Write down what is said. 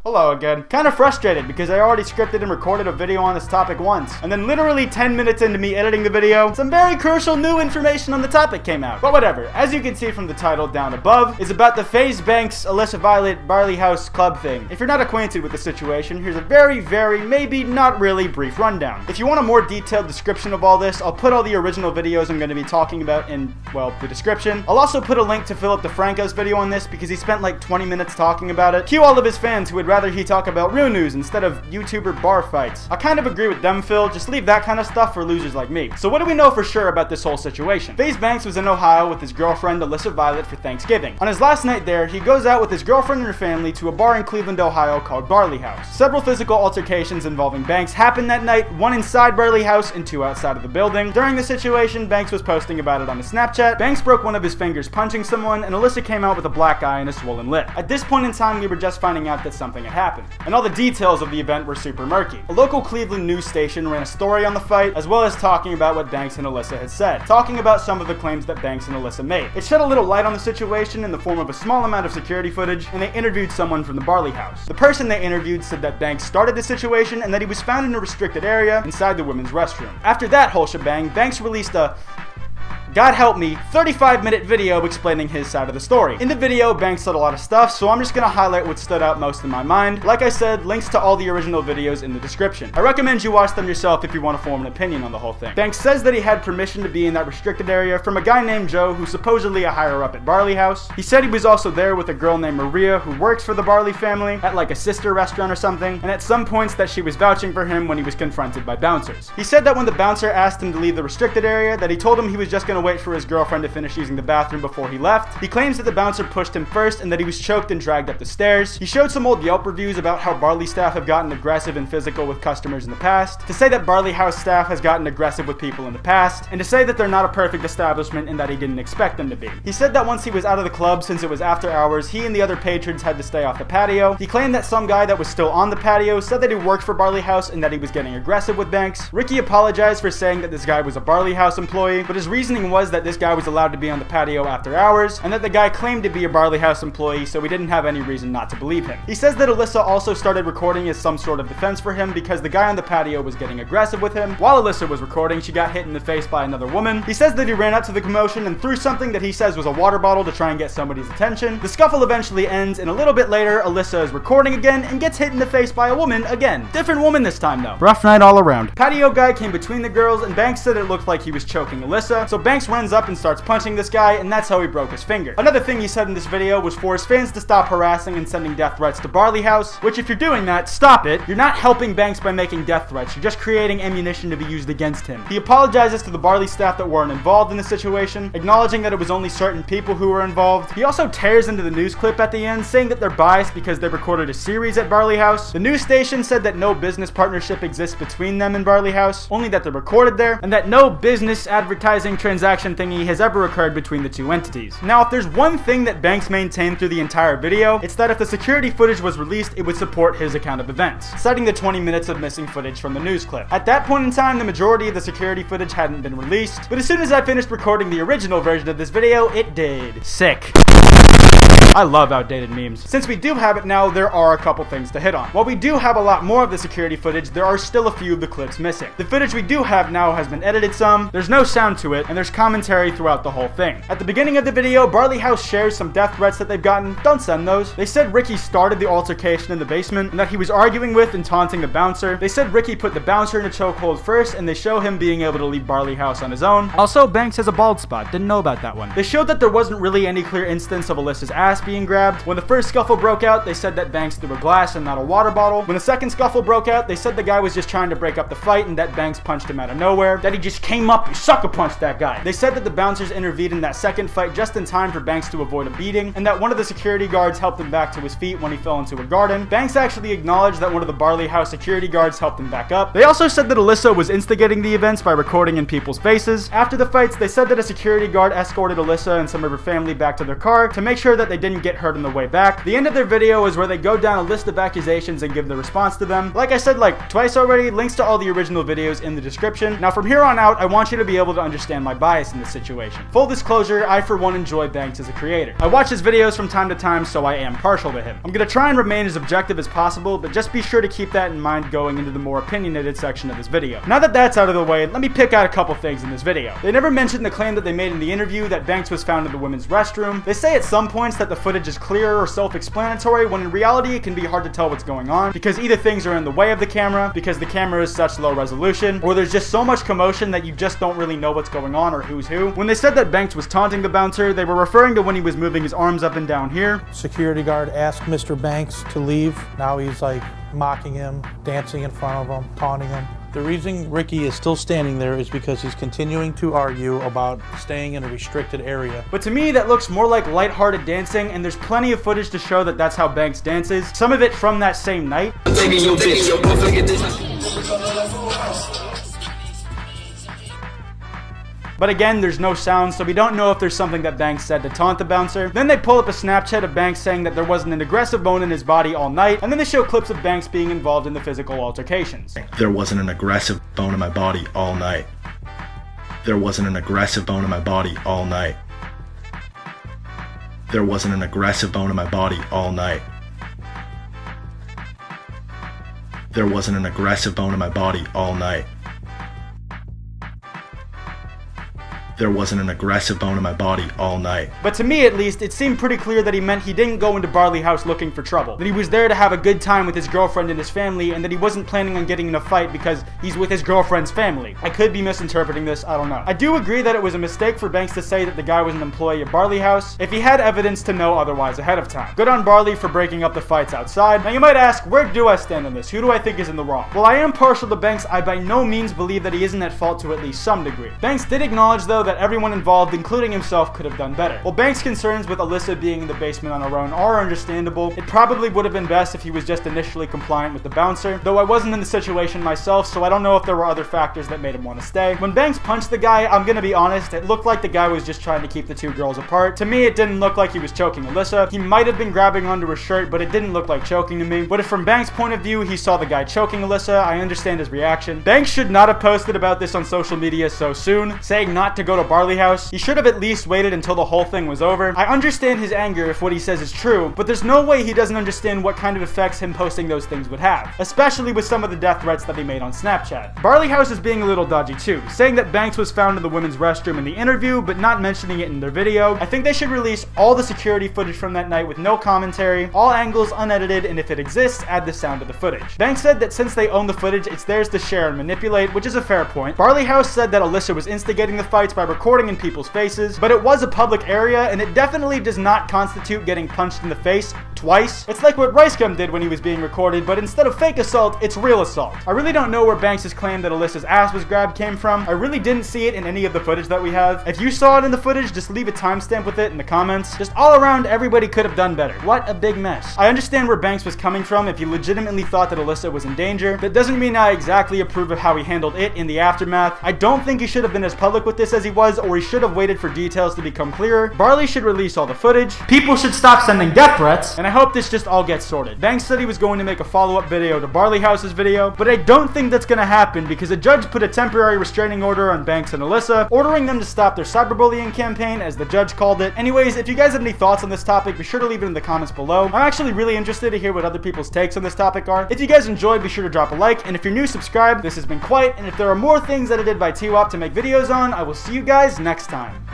Hello again. Kind of frustrated because I already scripted and recorded a video on this topic once, and then literally 10 minutes into me editing the video, some very crucial new information on the topic came out. But whatever, as you can see from the title down above, is about the FaZe Banks, Alissa Violet, Barley House club thing. If you're not acquainted with the situation, here's a very, maybe not really brief rundown. If you want a more detailed description of all this, I'll put all the original videos I'm going to be talking about in, well, the description. I'll also put a link to Philip DeFranco's video on this because he spent like 20 minutes talking about it. Cue all of his fans who would rather he talk about real news instead of YouTuber bar fights. I kind of agree with them, Phil. Just leave that kind of stuff for losers like me. So what do we know for sure about this whole situation? FaZe Banks was in Ohio with his girlfriend Alissa Violet for Thanksgiving. On his last night there, he goes out with his girlfriend and her family to a bar in Cleveland, Ohio called Barley House. Several physical altercations involving Banks happened that night, one inside Barley House and two outside of the building. During the situation, Banks was posting about it on his Snapchat. Banks broke one of his fingers punching someone, and Alissa came out with a black eye and a swollen lip. At this point in time, we were just finding out that something had happened, and all the details of the event were super murky. A local Cleveland news station ran a story on the fight, as well as talking about what Banks and Alissa had said, talking about some of the claims that Banks and Alissa made. It shed a little light on the situation in the form of a small amount of security footage, and they interviewed someone from the Barley House. The person they interviewed said that Banks started the situation and that he was found in a restricted area inside the women's restroom. After that whole shebang, Banks released a, God help me, 35-minute video explaining his side of the story. In the video, Banks said a lot of stuff, so I'm just gonna highlight what stood out most in my mind. Like I said, links to all the original videos in the description. I recommend you watch them yourself if you want to form an opinion on the whole thing. Banks says that he had permission to be in that restricted area from a guy named Joe, who's supposedly a higher up at Barley House. He said he was also there with a girl named Maria, who works for the Barley family, at like a sister restaurant or something, and at some points that she was vouching for him when he was confronted by bouncers. He said that when the bouncer asked him to leave the restricted area, that he told him he was just gonna wait for his girlfriend to finish using the bathroom before he left. He claims that the bouncer pushed him first and that he was choked and dragged up the stairs. He showed some old Yelp reviews about how Barley staff have gotten aggressive and physical with customers in the past, to say that Barley House staff has gotten aggressive with people in the past, and to say that they're not a perfect establishment and that he didn't expect them to be. He said that once he was out of the club, since it was after hours, he and the other patrons had to stay off the patio. He claimed that some guy that was still on the patio said that he worked for Barley House and that he was getting aggressive with Banks. Ricky apologized for saying that this guy was a Barley House employee, but his reasoning was that this guy was allowed to be on the patio after hours, and that the guy claimed to be a Barley House employee, so we didn't have any reason not to believe him. He says that Alissa also started recording as some sort of defense for him because the guy on the patio was getting aggressive with him. While Alissa was recording, she got hit in the face by another woman. He says that he ran up to the commotion and threw something that he says was a water bottle to try and get somebody's attention. The scuffle eventually ends, and a little bit later, Alissa is recording again and gets hit in the face by a woman again. Different woman this time though. Rough night all around. Patio guy came between the girls, and Banks said it looked like he was choking Alissa, so Banks runs up and starts punching this guy, and that's how he broke his finger. Another thing he said in this video was for his fans to stop harassing and sending death threats to Barley House, which if you're doing that, stop it. You're not helping Banks by making death threats, you're just creating ammunition to be used against him. He apologizes to the Barley staff that weren't involved in the situation, acknowledging that it was only certain people who were involved. He also tears into the news clip at the end, saying that they're biased because they recorded a series at Barley House. The news station said that no business partnership exists between them and Barley House, only that they're recorded there, and that no business advertising transaction thingy has ever occurred between the two entities. Now, if there's one thing that Banks maintained through the entire video, it's that if the security footage was released, it would support his account of events, citing the 20 minutes of missing footage from the news clip. At that point in time, the majority of the security footage hadn't been released, but as soon as I finished recording the original version of this video, it did. Sick. I love outdated memes. Since we do have it now, there are a couple things to hit on. While we do have a lot more of the security footage, there are still a few of the clips missing. The footage we do have now has been edited some, there's no sound to it, and there's commentary throughout the whole thing. At the beginning of the video, Barley House shares some death threats that they've gotten. Don't send those. They said Ricky started the altercation in the basement, and that he was arguing with and taunting the bouncer. They said Ricky put the bouncer in a chokehold first, and they show him being able to leave Barley House on his own. Also, Banks has a bald spot. Didn't know about that one. They showed that there wasn't really any clear instance of Alyssa's ass being grabbed. When the first scuffle broke out, they said that Banks threw a glass and not a water bottle. When the second scuffle broke out, they said the guy was just trying to break up the fight and that Banks punched him out of nowhere. That he just came up and sucker punched that guy. They said that the bouncers intervened in that second fight just in time for Banks to avoid a beating, and that one of the security guards helped him back to his feet when he fell into a garden. Banks actually acknowledged that one of the Barley House security guards helped him back up. They also said that Alissa was instigating the events by recording in people's faces. After the fights, they said that a security guard escorted Alissa and some of her family back to their car to make sure that they didn't didn't get hurt on the way back. The end of their video is where they go down a list of accusations and give the response to them. Like I said like twice already, links to all the original videos in the description. Now from here on out, I want you to be able to understand my bias in this situation. Full disclosure, I for one enjoy Banks as a creator. I watch his videos from time to time, so I am partial to him. I'm gonna try and remain as objective as possible, but just be sure to keep that in mind going into the more opinionated section of this video. Now that that's out of the way, let me pick out a couple things in this video. They never mentioned the claim that they made in the interview that Banks was found in the women's restroom. They say at some points that the footage is clear or self-explanatory, when in reality it can be hard to tell what's going on, because either things are in the way of the camera, because the camera is such low resolution, or there's just so much commotion that you just don't really know what's going on or who's who. When they said that Banks was taunting the bouncer, they were referring to when he was moving his arms up and down here. Security guard asked Mr. Banks to leave. Now he's like mocking him, dancing in front of him, taunting him. The reason Ricky is still standing there is because he's continuing to argue about staying in a restricted area. But to me, that looks more like lighthearted dancing, and there's plenty of footage to show that that's how Banks dances. Some of it from that same night. But again, there's no sound, so we don't know if there's something that Banks said to taunt the bouncer. Then they pull up a Snapchat of Banks saying that there wasn't an aggressive bone in his body all night, and then they show clips of Banks being involved in the physical altercations. There wasn't an aggressive bone in my body all night. There wasn't an aggressive bone in my body all night. There wasn't an aggressive bone in my body all night. There wasn't an aggressive bone in my body all night. There wasn't an aggressive bone in my body all night. But to me at least, it seemed pretty clear that he meant he didn't go into Barley House looking for trouble. That he was there to have a good time with his girlfriend and his family, and that he wasn't planning on getting in a fight because he's with his girlfriend's family. I could be misinterpreting this, I don't know. I do agree that it was a mistake for Banks to say that the guy was an employee of Barley House, if he had evidence to know otherwise ahead of time. Good on Barley for breaking up the fights outside. Now you might ask, where do I stand on this? Who do I think is in the wrong? Well, I am partial to Banks. I by no means believe that he isn't at fault to at least some degree. Banks did acknowledge though that everyone involved, including himself, could have done better. While Banks' concerns with Alissa being in the basement on her own are understandable, it probably would have been best if he was just initially compliant with the bouncer, though I wasn't in the situation myself, so I don't know if there were other factors that made him want to stay. When Banks punched the guy, I'm gonna be honest, it looked like the guy was just trying to keep the two girls apart. To me, it didn't look like he was choking Alissa. He might have been grabbing onto her shirt, but it didn't look like choking to me. But if from Banks' point of view, he saw the guy choking Alissa, I understand his reaction. Banks should not have posted about this on social media so soon, saying not to go to Barley House. He should have at least waited until the whole thing was over. I understand his anger if what he says is true, but there's no way he doesn't understand what kind of effects him posting those things would have, especially with some of the death threats that he made on Snapchat. Barley House is being a little dodgy too, saying that Banks was found in the women's restroom in the interview, but not mentioning it in their video. I think they should release all the security footage from that night with no commentary, all angles unedited, and if it exists, add the sound of the footage. Banks said that since they own the footage, it's theirs to share and manipulate, which is a fair point. Barley House said that Alissa was instigating the fights by recording in people's faces, but it was a public area, and it definitely does not constitute getting punched in the face twice. It's like what Ricegum did when he was being recorded, but instead of fake assault, it's real assault. I really don't know where Banks' claim that Alissa's ass was grabbed came from. I really didn't see it in any of the footage that we have. If you saw it in the footage, just leave a timestamp with it in the comments. Just all around, everybody could have done better. What a big mess. I understand where Banks was coming from if he legitimately thought that Alissa was in danger. That doesn't mean I exactly approve of how he handled it in the aftermath. I don't think he should have been as public with this as he was, or he should have waited for details to become clearer. Barley should release all the footage. People should stop sending death threats, and I hope this just all gets sorted. Banks said he was going to make a follow-up video to Barley House's video, but I don't think that's gonna happen because a judge put a temporary restraining order on Banks and Alissa, ordering them to stop their cyberbullying campaign, as the judge called it. Anyways, if you guys have any thoughts on this topic, be sure to leave it in the comments below. I'm actually really interested to hear what other people's takes on this topic are. If you guys enjoyed, be sure to drop a like, and if you're new, subscribe. This has been Kwite, and if there are more things edited by T-Wop to make videos on, I will see you guys next time.